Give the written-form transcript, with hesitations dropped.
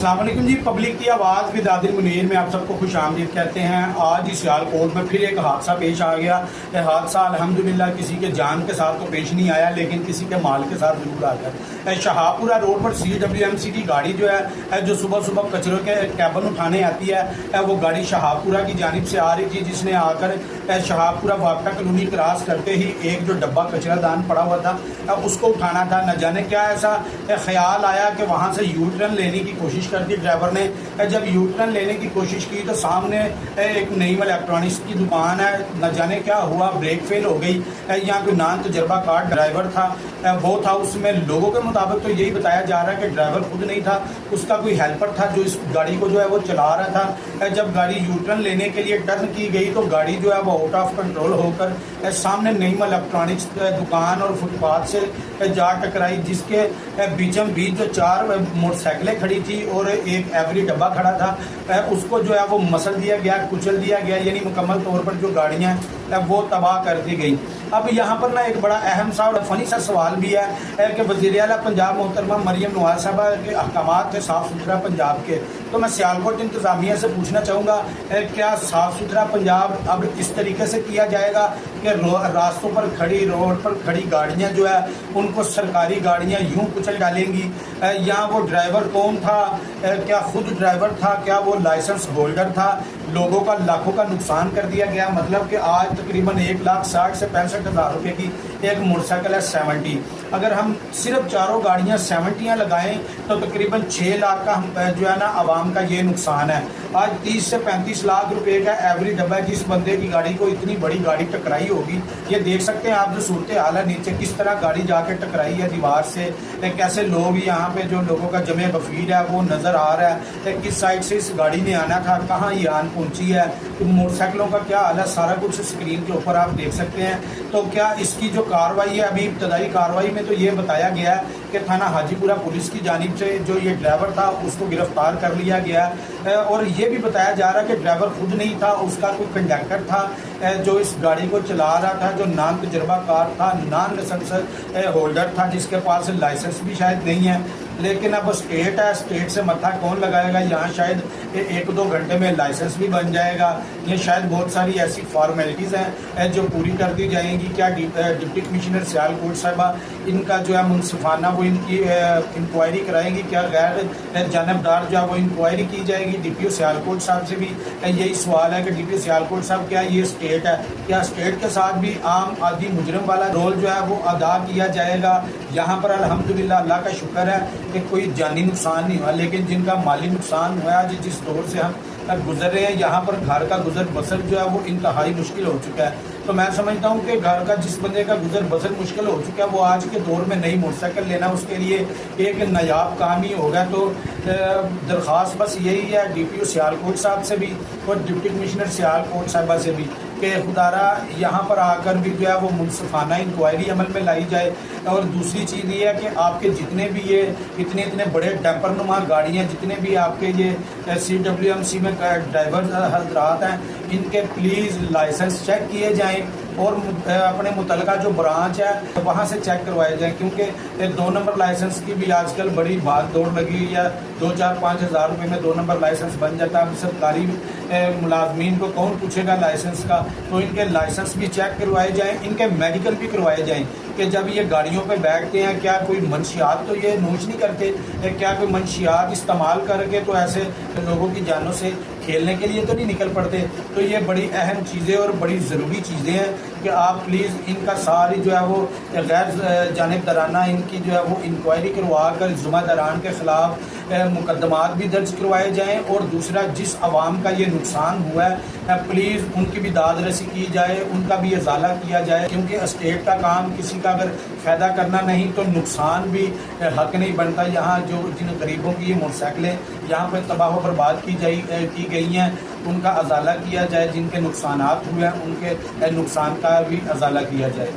अस्सलाम वालेकुम जी। पब्लिक की आवाज़ विद आदिल मुनीर में आप सबको खुश आमदीद कहते हैं। आज इस सियालकोट में फिर एक हादसा पेश आ गया। यह हादसा अल्हम्दुलिल्लाह किसी के जान के साथ तो पेश नहीं आया, लेकिन किसी के माल के साथ जरूर आ गया। शाहपुरा रोड पर CWMC की गाड़ी जो है जो सुबह सुबह कचरों के कैबन उठाने आती है, वो गाड़ी शाहपुरा की जानिब से आ रही थी, जिसने आकर शाहपुरा वापटा कॉलोनी क्रॉस करते ही एक जो डब्बा कचरा दान पड़ा हुआ था उसको उठाना था। न जाने क्या ऐसा ख्याल आया कि वहाँ से यू टर्न लेने की कोशिश कर दी ड्राइवर ने। जब यू टर्न लेने की कोशिश की तो सामने एक नईम इलेक्ट्रॉनिक्स की दुकान है, न जाने क्या हुआ, ब्रेक फेल हो गई। यहाँ कोई नान तजर्बा कार ड्राइवर था, वो था। उसमें लोगों के मुताबिक तो यही बताया जा रहा है कि ड्राइवर खुद नहीं था, उसका कोई हेल्पर था जो इस गाड़ी को जो है वो चला रहा था। जब गाड़ी यू टर्न लेने के लिए टर्न की गई तो गाड़ी जो है वो आउट ऑफ कंट्रोल होकर सामने नईम इलेक्ट्रॉनिक्स दुकान और फुटपाथ से जा टकराई, जिसके बीचम बीच जो 4 मोटरसाइकिलें खड़ी थी और एक एवरी डब्बा खड़ा था, उसको जो है वो मसल दिया गया, कुचल दिया गया, यानी मुकम्मल तौर पर जो गाड़ियाँ वो तबाह कर दी गई। अब यहाँ पर ना एक बड़ा अहम सा और फनी सा सवाल भी है कि वज़ीर आला पंजाब मोहतरमा मरियम नवाज साहबा के अहकामात थे साफ़ सुथरा पंजाब के, तो मैं सियालकोट इंतज़ामिया से पूछना चाहूँगा क्या साफ़ सुथरा पंजाब अब इस तरीके से किया जाएगा कि रास्तों पर खड़ी, रोड पर खड़ी गाड़ियाँ जो है उनको सरकारी गाड़ियाँ यूँ कुचल डालेंगी? यहाँ वो ड्राइवर कौन था? क्या खुद ड्राइवर था? क्या वो लाइसेंस होल्डर था? लोगों का लाखों का नुकसान कर दिया गया। मतलब कि आज तकरीबन 1,60,000 से 65,000 रुपये की एक मोटरसाइकिल है 70। अगर हम सिर्फ चारों गाड़ियाँ 70 लगाएं तो तकरीबन 6 लाख का जो है ना आवाम का ये नुकसान है। आज 30 से 35 लाख रुपए का एवरी डब्बा, जिस बंदे की गाड़ी को इतनी बड़ी गाड़ी टकराई होगी, ये देख सकते हैं आप जो सूरत हाल है नीचे, किस तरह गाड़ी जाके टकराई है दीवार से। कैसे लोग यहाँ पे जो लोगों का जमे गफीर है वो नज़र आ रहा है, किस साइड से इस गाड़ी ने आना था, कहाँ ये आन पहुँची है, तो मोटरसाइकिलों का क्या हाल है, सारा कुछ स्क्रीन के ऊपर आप देख सकते हैं। तो क्या इसकी जो कार्रवाई है, अभी इब्तदाई कार्रवाई में तो ये बताया गया है कि थाना हाजीपुरा पुलिस की जानिब से जो ये ड्राइवर था उसको गिरफ्तार कर लिया गया, और ये भी बताया जा रहा है कि ड्राइवर खुद नहीं था, उसका कोई कंडक्टर था जो इस गाड़ी को चला रहा था, जो नान तजर्बा कार था, नान लाइसेंस होल्डर था, जिसके पास लाइसेंस भी शायद नहीं है। लेकिन अब स्टेट है, स्टेट से मत्था कौन लगाएगा? यहाँ शायद 1-2 घंटे में लाइसेंस भी बन जाएगा। ये शायद बहुत सारी ऐसी फॉर्मेलिटीज़ हैं जो पूरी कर दी जाएंगी। क्या डिप्टी कमिश्नर सियालकोट साहिबा इनका जो है मुनसिफाना वो इनकी इंक्वायरी कराएंगी? क्या गैर जानबदार जो है वो इंक्वायरी की जाएगी? DPO सियालकोट साहब से भी यही सवाल है कि DPO सियालकोट साहब क्या ये स्टेट है? क्या स्टेट के साथ भी आम आदमी मुजरम वाला रोल जो है वो अदा किया जाएगा? यहाँ पर अल्हम्दुलिल्लाह अल्लाह का शुक्र है कि कोई जानी नुकसान नहीं हुआ, लेकिन जिनका माली नुकसान हुआ है, जिस दौर से हम गुजर रहे हैं, यहाँ पर घर का गुजर बसर जो है वो इंतहाई मुश्किल हो चुका है। तो मैं समझता हूँ कि घर का जिस बंदे का गुजर बसर मुश्किल हो चुका है, वो आज के दौर में नई मोटरसाइकिल लेना उसके लिए एक नायाब काम ही होगा। तो दरख्वास्त बस यही है DPO सियालकोट साहब से भी और डिप्टी कमिश्नर सियालकोट साहिबा से भी कि खुदारा यहाँ पर आकर भी जो है वो मुनसिफाना इंक्वायरी अमल में लाई जाए। और दूसरी चीज़ ये है कि आपके जितने भी ये इतने बड़े डैम्पर नुमा गाड़ियाँ, जितने भी आपके ये CWMC में ड्राइवर हजरात हैं, इनके प्लीज़ लाइसेंस चेक किए जाएँ और अपने मुतलका जो ब्रांच है वहाँ से चेक करवाए जाएँ, क्योंकि 2 नंबर लाइसेंस की भी आजकल बड़ी भाग दौड़ लगी हुई है। 2-4-5 हज़ार रुपये में 2 नंबर लाइसेंस बन जाता है। सरकारी मुलाजमीन को कौन पूछेगा लाइसेंस का? तो इनके लाइसेंस भी चेक करवाए जाएँ, इनके मेडिकल भी करवाए जाएँ कि जब ये गाड़ियों पे बैठते हैं क्या कोई मंशियात तो ये नोश नहीं करते, क्या कोई मंशियात इस्तेमाल करके तो ऐसे लोगों की जानों से खेलने के लिए तो नहीं निकल पड़ते। तो ये बड़ी अहम चीज़ें और बड़ी ज़रूरी चीज़ें हैं कि आप प्लीज़ इनका सारी जो है वो गैर जानिबदाराना इनकी जो है वो इंक्वायरी करवा कर ज़िम्मेदारान के ख़िलाफ़ मुकदमात भी दर्ज करवाए जाएँ। और दूसरा, जिस आवाम का ये नुकसान हुआ है प्लीज़ उनकी भी दाद रसी की जाए, उनका भी इजाला किया जाए, क्योंकि स्टेट का काम किसी का अगर फ़ायदा करना नहीं तो नुकसान भी हक नहीं बनता। यहाँ जो जिन गरीबों की ये मोटरसाइकिलें यहाँ पर तबाह बर्बाद की गई हैं, उनका अजाला किया जाए, जिनके नुकसानात हुए हैं उनके नुकसान का भी अजाला किया जाए।